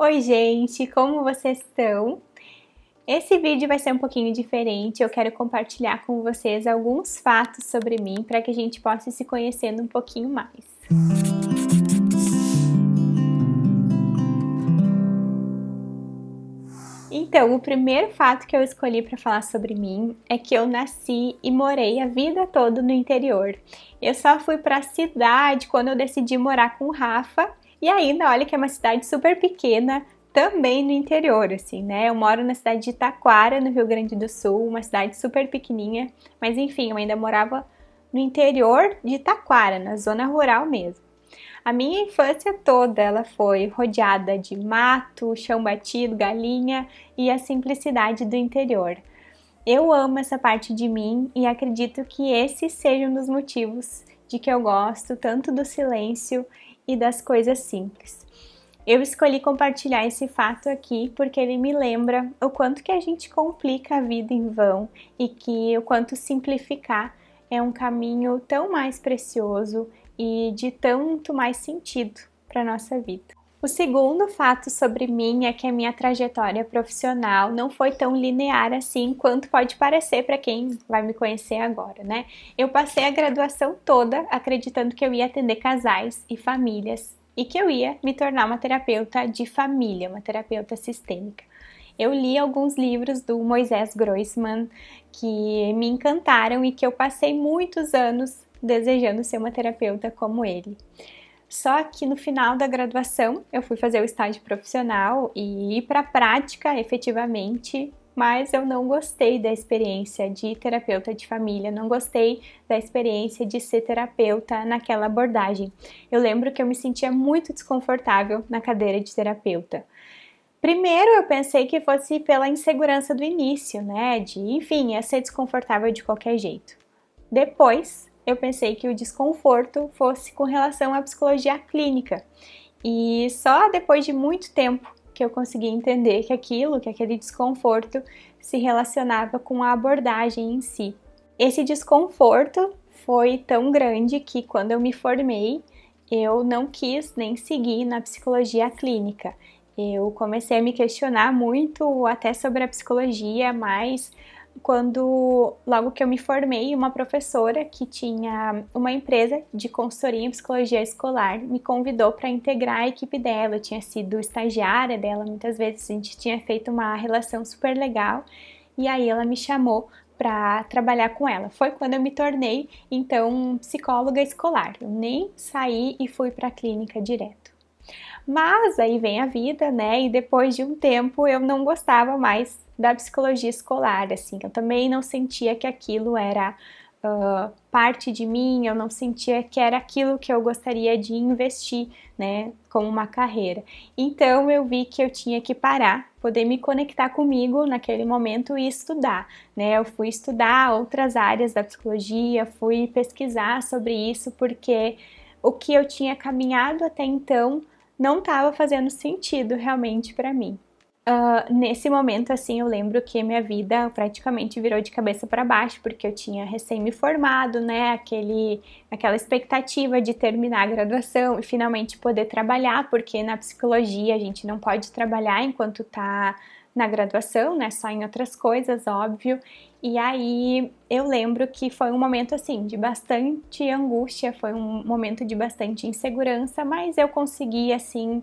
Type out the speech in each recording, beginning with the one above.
Oi, gente, como vocês estão? Esse vídeo vai ser um pouquinho diferente. Eu quero compartilhar com vocês alguns fatos sobre mim para que a gente possa ir se conhecendo um pouquinho mais. Então, o primeiro fato que eu escolhi para falar sobre mim é que eu nasci e morei a vida toda no interior. Eu só fui para a cidade quando eu decidi morar com o Rafa, e ainda, olha que é uma cidade super pequena, também no interior, assim, né? Eu moro na cidade de Taquara, no Rio Grande do Sul, uma cidade super pequenininha, mas enfim, eu ainda morava no interior de Taquara, na zona rural mesmo. A minha infância toda ela foi rodeada de mato, chão batido, galinha e a simplicidade do interior. Eu amo essa parte de mim e acredito que esse seja um dos motivos de que eu gosto tanto do silêncio e das coisas simples. Eu escolhi compartilhar esse fato aqui porque ele me lembra o quanto que a gente complica a vida em vão e que o quanto simplificar é um caminho tão mais precioso e de tanto mais sentido para a nossa vida. O segundo fato sobre mim é que a minha trajetória profissional não foi tão linear assim quanto pode parecer para quem vai me conhecer agora, né? Eu passei a graduação toda acreditando que eu ia atender casais e famílias e que eu ia me tornar uma terapeuta de família, uma terapeuta sistêmica. Eu li alguns livros do Moisés Grossman que me encantaram e que eu passei muitos anos desejando ser uma terapeuta como ele. Só que no final da graduação eu fui fazer o estágio profissional e ir para a prática efetivamente, mas eu não gostei da experiência de terapeuta de família, não gostei da experiência de ser terapeuta naquela abordagem. Eu lembro que eu me sentia muito desconfortável na cadeira de terapeuta. Primeiro eu pensei que fosse pela insegurança do início, né? Enfim, ia ser desconfortável de qualquer jeito. Depois eu pensei que o desconforto fosse com relação à psicologia clínica. E só depois de muito tempo que eu consegui entender que aquele desconforto se relacionava com a abordagem em si. Esse desconforto foi tão grande que quando eu me formei, eu não quis nem seguir na psicologia clínica. Eu comecei a me questionar muito até sobre a psicologia, mas logo que eu me formei, uma professora que tinha uma empresa de consultoria em psicologia escolar me convidou para integrar a equipe dela. Eu tinha sido estagiária dela muitas vezes, a gente tinha feito uma relação super legal e aí ela me chamou para trabalhar com ela. Foi quando eu me tornei, então, psicóloga escolar. Eu nem saí e fui para a clínica direto. Mas aí vem a vida, né? E depois de um tempo eu não gostava mais da psicologia escolar, assim. Eu também não sentia que aquilo era parte de mim, eu não sentia que era aquilo que eu gostaria de investir, né? Como uma carreira. Então eu vi que eu tinha que parar, poder me conectar comigo naquele momento e estudar, né? Eu fui estudar outras áreas da psicologia, fui pesquisar sobre isso, porque o que eu tinha caminhado até então não estava fazendo sentido realmente para mim. Nesse momento, assim, eu lembro que minha vida praticamente virou de cabeça para baixo, porque eu tinha recém me formado, né, aquela expectativa de terminar a graduação e finalmente poder trabalhar, porque na psicologia a gente não pode trabalhar enquanto tá na graduação, né, só em outras coisas, óbvio. E aí eu lembro que foi um momento, assim, de bastante angústia, foi um momento de bastante insegurança, mas eu consegui, assim,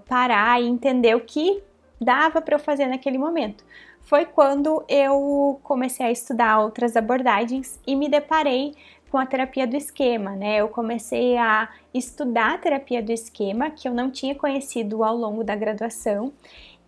parar e entender o que dava para eu fazer naquele momento. Foi quando eu comecei a estudar outras abordagens e me deparei com a terapia do esquema, né? Eu comecei a estudar a terapia do esquema, que eu não tinha conhecido ao longo da graduação,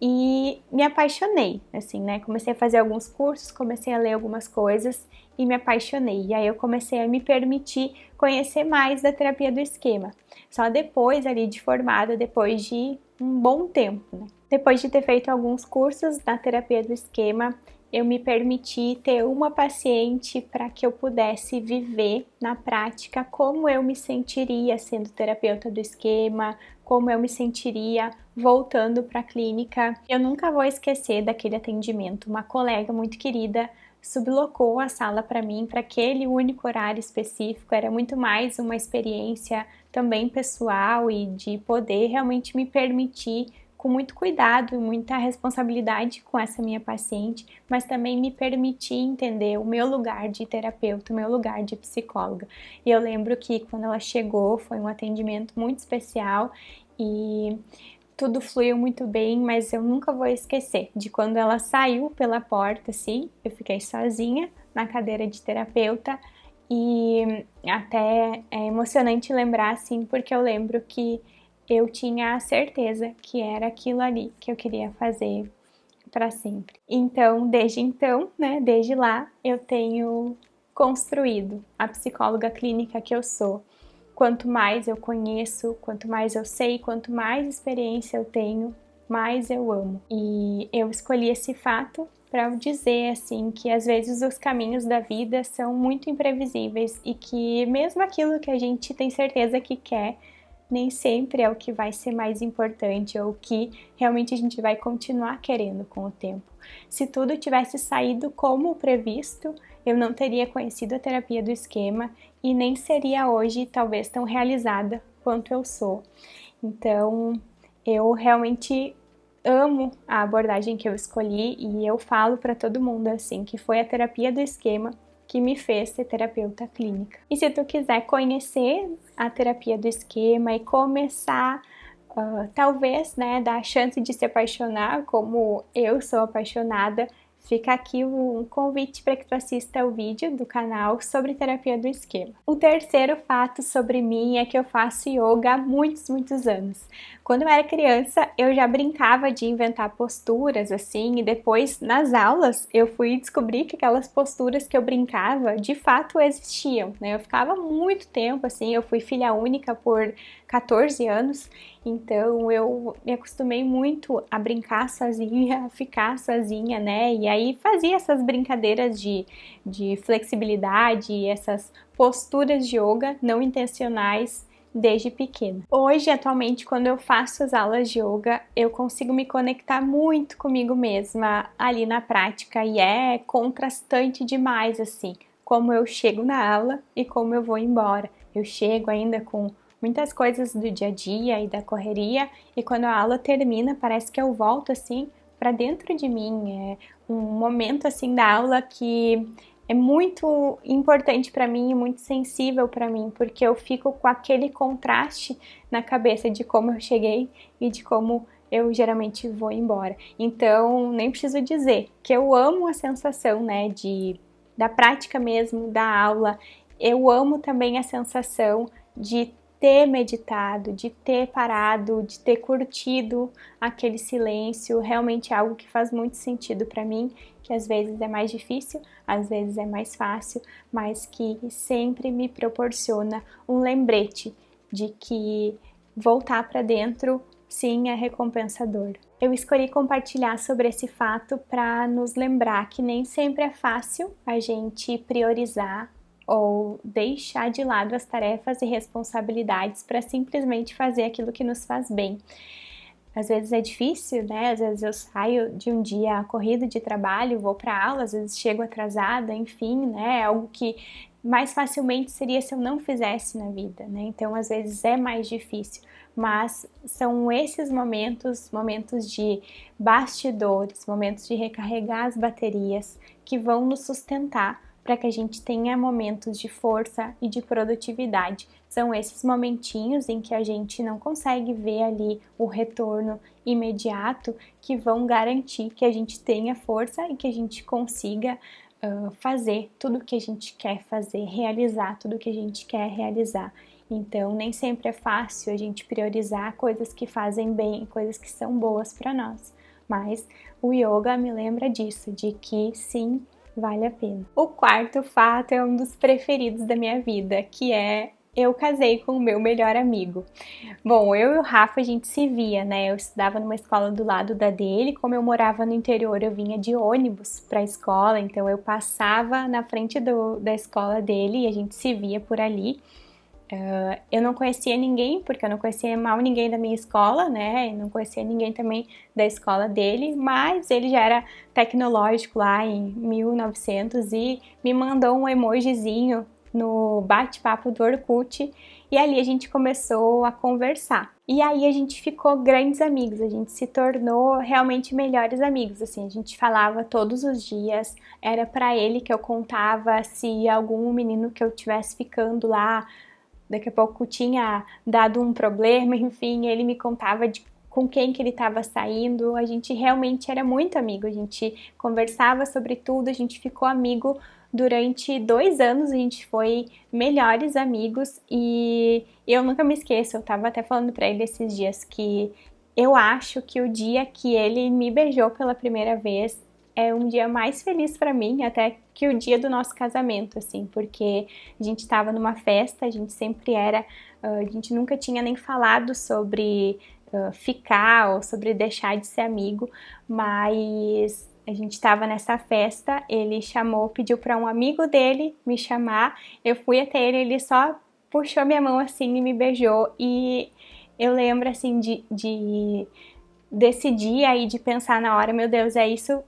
e me apaixonei, assim, né? Comecei a fazer alguns cursos, comecei a ler algumas coisas e me apaixonei. E aí eu comecei a me permitir conhecer mais da terapia do esquema. Só depois ali de formada, depois de um bom tempo, né? Depois de ter feito alguns cursos na terapia do esquema, eu me permiti ter uma paciente para que eu pudesse viver na prática como eu me sentiria sendo terapeuta do esquema, como eu me sentiria voltando para a clínica. Eu nunca vou esquecer daquele atendimento. Uma colega muito querida sublocou a sala para mim, para aquele único horário específico. Era muito mais uma experiência também pessoal e de poder realmente me permitir com muito cuidado e muita responsabilidade com essa minha paciente, mas também me permitir entender o meu lugar de terapeuta, o meu lugar de psicóloga. E eu lembro que quando ela chegou foi um atendimento muito especial e tudo fluiu muito bem, mas eu nunca vou esquecer de quando ela saiu pela porta, assim, eu fiquei sozinha na cadeira de terapeuta e até é emocionante lembrar, assim, porque eu lembro que eu tinha a certeza que era aquilo ali que eu queria fazer para sempre. Então, né, desde lá, eu tenho construído a psicóloga clínica que eu sou. Quanto mais eu conheço, quanto mais eu sei, quanto mais experiência eu tenho, mais eu amo. E eu escolhi esse fato para dizer assim que às vezes os caminhos da vida são muito imprevisíveis e que mesmo aquilo que a gente tem certeza que quer, nem sempre é o que vai ser mais importante ou o que realmente a gente vai continuar querendo com o tempo. Se tudo tivesse saído como previsto, eu não teria conhecido a terapia do esquema e nem seria hoje talvez tão realizada quanto eu sou. Então, eu realmente amo a abordagem que eu escolhi e eu falo para todo mundo assim que foi a terapia do esquema que me fez ser terapeuta clínica. E se tu quiser conhecer a terapia do esquema e começar, talvez, né, dar a chance de se apaixonar como eu sou apaixonada, fica aqui um convite para que tu assista o vídeo do canal sobre terapia do esquema. O terceiro fato sobre mim é que eu faço yoga há muitos anos. Quando eu era criança, eu já brincava de inventar posturas assim, e depois nas aulas eu fui descobrir que aquelas posturas que eu brincava de fato existiam, né? Eu ficava muito tempo assim, eu fui filha única por 14 anos, então eu me acostumei muito a brincar sozinha, a ficar sozinha, né? E aí fazia essas brincadeiras de flexibilidade, essas posturas de yoga não intencionais desde pequena. Hoje, atualmente, quando eu faço as aulas de yoga, eu consigo me conectar muito comigo mesma ali na prática e é contrastante demais, assim, como eu chego na aula e como eu vou embora. Eu chego ainda com muitas coisas do dia a dia e da correria e quando a aula termina, parece que eu volto, assim, para dentro de mim. É um momento, assim, da aula que é muito importante para mim e muito sensível para mim, porque eu fico com aquele contraste na cabeça de como eu cheguei e de como eu geralmente vou embora. Então, nem preciso dizer que eu amo a sensação, né, da prática mesmo, da aula. Eu amo também a sensação de ter meditado, de ter parado, de ter curtido aquele silêncio, realmente é algo que faz muito sentido para mim, que às vezes é mais difícil, às vezes é mais fácil, mas que sempre me proporciona um lembrete de que voltar para dentro, sim, é recompensador. Eu escolhi compartilhar sobre esse fato para nos lembrar que nem sempre é fácil a gente priorizar ou deixar de lado as tarefas e responsabilidades para simplesmente fazer aquilo que nos faz bem. Às vezes é difícil, né? Às vezes eu saio de um dia corrido de trabalho, vou para aula, às vezes chego atrasada, enfim, né? É algo que mais facilmente seria se eu não fizesse na vida, né? Então, às vezes é mais difícil, mas são esses momentos, momentos de bastidores, momentos de recarregar as baterias que vão nos sustentar para que a gente tenha momentos de força e de produtividade. São esses momentinhos em que a gente não consegue ver ali o retorno imediato que vão garantir que a gente tenha força e que a gente consiga fazer tudo o que a gente quer fazer, realizar tudo o que a gente quer realizar. Então, nem sempre é fácil a gente priorizar coisas que fazem bem, coisas que são boas para nós. Mas o yoga me lembra disso, de que sim, vale a pena. O quarto fato é um dos preferidos da minha vida, que é eu casei com o meu melhor amigo. Bom, eu e o Rafa, a gente se via, né? Eu estudava numa escola do lado da dele, como eu morava no interior, eu vinha de ônibus para a escola, então eu passava na frente da escola dele e a gente se via por ali. Eu não conhecia ninguém, porque eu não conhecia mal ninguém da minha escola, né? Eu não conhecia ninguém também da escola dele, mas ele já era tecnológico lá em 1900 e me mandou um emojizinho no bate-papo do Orkut e ali a gente começou a conversar. E aí a gente ficou grandes amigos, a gente se tornou realmente melhores amigos, assim, a gente falava todos os dias, era pra ele que eu contava se algum menino que eu tivesse ficando lá, daqui a pouco tinha dado um problema, enfim, ele me contava com quem que ele estava saindo, a gente realmente era muito amigo, a gente conversava sobre tudo, a gente ficou amigo durante 2 anos, a gente foi melhores amigos e eu nunca me esqueço, eu tava até falando pra ele esses dias que eu acho que o dia que ele me beijou pela primeira vez é um dia mais feliz pra mim, até que o dia do nosso casamento, assim, porque a gente tava numa festa, a gente sempre era, a gente nunca tinha nem falado sobre ficar ou sobre deixar de ser amigo, mas a gente estava nessa festa, ele chamou, pediu para um amigo dele me chamar, eu fui até ele, ele só puxou minha mão assim e me beijou, e eu lembro assim de desse dia e de pensar na hora, meu Deus, é isso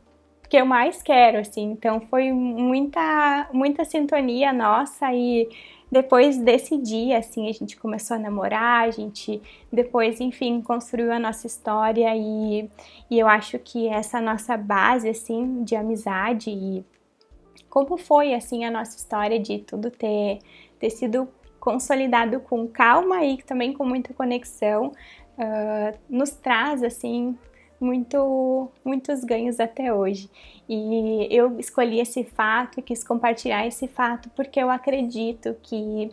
que eu mais quero, assim, então foi muita sintonia nossa e depois desse dia, assim, a gente começou a namorar, a gente depois, enfim, construiu a nossa história e eu acho que essa nossa base, assim, de amizade e como foi, assim, a nossa história de tudo ter sido consolidado com calma e também com muita conexão, nos traz, assim, muitos ganhos até hoje. E eu escolhi esse fato, quis compartilhar esse fato porque eu acredito que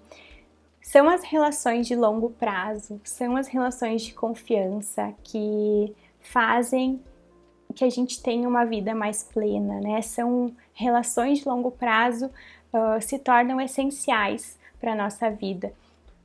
são as relações de longo prazo, são as relações de confiança que fazem que a gente tenha uma vida mais plena, né? São relações de longo prazo, se tornam essenciais para a nossa vida.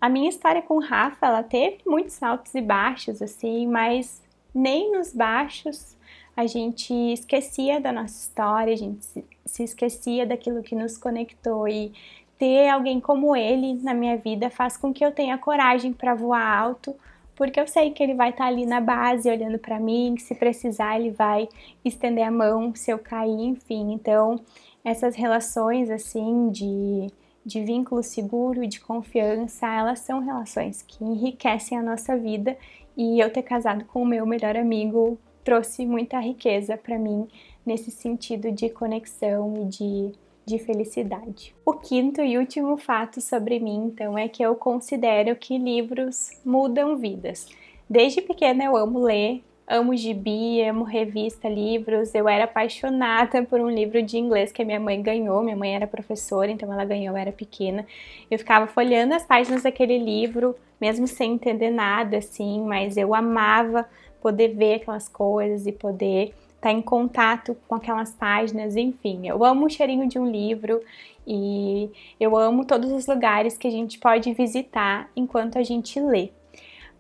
A minha história com o Rafa, ela teve muitos altos e baixos, assim, mas nem nos baixos a gente esquecia da nossa história, a gente se esquecia daquilo que nos conectou e ter alguém como ele na minha vida faz com que eu tenha coragem para voar alto, porque eu sei que ele vai estar ali na base olhando para mim, que se precisar ele vai estender a mão se eu cair, enfim. Então, essas relações assim de vínculo seguro e de confiança, elas são relações que enriquecem a nossa vida e eu ter casado com o meu melhor amigo trouxe muita riqueza para mim nesse sentido de conexão e de felicidade. O quinto e último fato sobre mim, então, é que eu considero que livros mudam vidas. Desde pequena eu amo ler, amo gibi, amo revista, livros. Eu era apaixonada por um livro de inglês que a minha mãe ganhou. Minha mãe era professora, então ela ganhou, eu era pequena. Eu ficava folheando as páginas daquele livro, mesmo sem entender nada, assim, mas eu amava poder ver aquelas coisas e poder estar em contato com aquelas páginas, enfim. Eu amo o cheirinho de um livro e eu amo todos os lugares que a gente pode visitar enquanto a gente lê.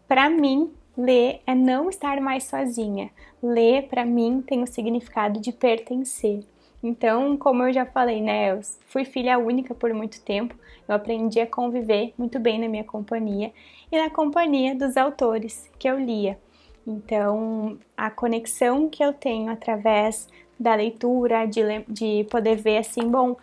Para mim, ler é não estar mais sozinha. Ler, para mim, tem o significado de pertencer. Então, como eu já falei, né, eu fui filha única por muito tempo, eu aprendi a conviver muito bem na minha companhia e na companhia dos autores que eu lia. Então, a conexão que eu tenho através da leitura, de poder ver assim, bom,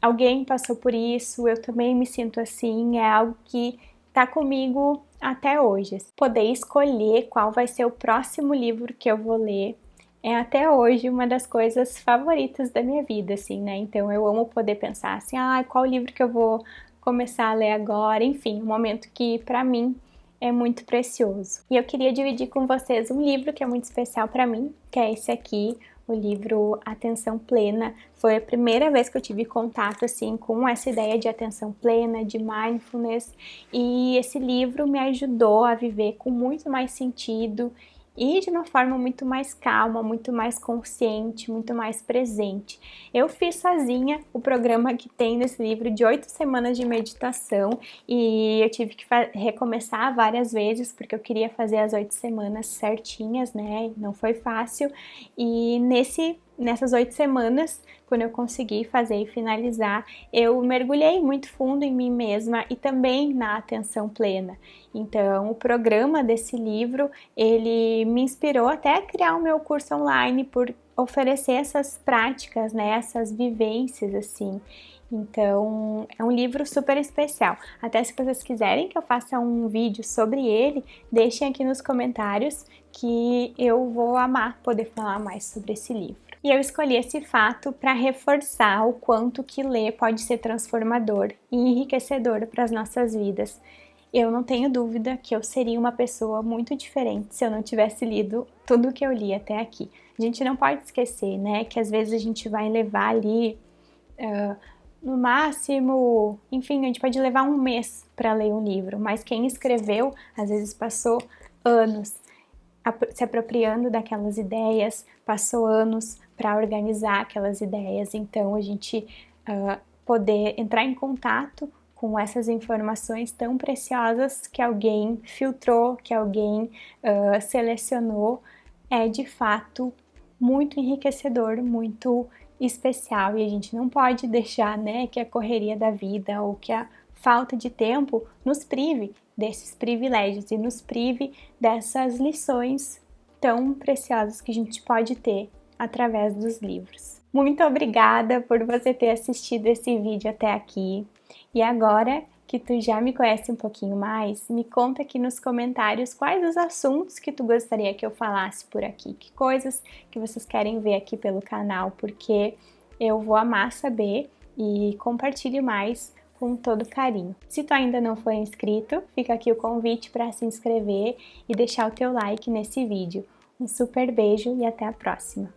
alguém passou por isso, eu também me sinto assim, é algo que tá comigo até hoje. Poder escolher qual vai ser o próximo livro que eu vou ler é até hoje uma das coisas favoritas da minha vida, assim, né? Então eu amo poder pensar assim, qual livro que eu vou começar a ler agora, enfim, um momento que pra mim é muito precioso. E eu queria dividir com vocês um livro que é muito especial para mim, que é esse aqui, o livro Atenção Plena. Foi a primeira vez que eu tive contato assim com essa ideia de atenção plena, de mindfulness, e esse livro me ajudou a viver com muito mais sentido e de uma forma muito mais calma, muito mais consciente, muito mais presente. Eu fiz sozinha o programa que tem nesse livro de 8 semanas de meditação e eu tive que recomeçar várias vezes porque eu queria fazer as 8 semanas certinhas, né? Não foi fácil. E nessas 8 semanas, quando eu consegui fazer e finalizar, eu mergulhei muito fundo em mim mesma e também na atenção plena. Então, o programa desse livro, ele me inspirou até a criar o meu curso online, oferecer essas práticas, né, essas vivências, assim. Então, é um livro super especial. Até se vocês quiserem que eu faça um vídeo sobre ele, deixem aqui nos comentários que eu vou amar poder falar mais sobre esse livro. E eu escolhi esse fato para reforçar o quanto que ler pode ser transformador e enriquecedor para as nossas vidas. Eu não tenho dúvida que eu seria uma pessoa muito diferente se eu não tivesse lido tudo que eu li até aqui. A gente não pode esquecer, né, que às vezes a gente vai levar ali, no máximo, enfim, a gente pode levar um mês para ler um livro, mas quem escreveu, às vezes passou anos se apropriando daquelas ideias, passou anos para organizar aquelas ideias, então a gente poder entrar em contato com essas informações tão preciosas que alguém filtrou, que alguém selecionou, é de fato muito enriquecedor, muito especial, e a gente não pode deixar, né, que a correria da vida ou que a falta de tempo nos prive desses privilégios e nos prive dessas lições tão preciosas que a gente pode ter através dos livros. Muito obrigada por você ter assistido esse vídeo até aqui. E agora que tu já me conhece um pouquinho mais, me conta aqui nos comentários quais os assuntos que tu gostaria que eu falasse por aqui, que coisas que vocês querem ver aqui pelo canal, porque eu vou amar saber e compartilhe mais com todo carinho. Se tu ainda não for inscrito, fica aqui o convite para se inscrever e deixar o teu like nesse vídeo. Um super beijo e até a próxima!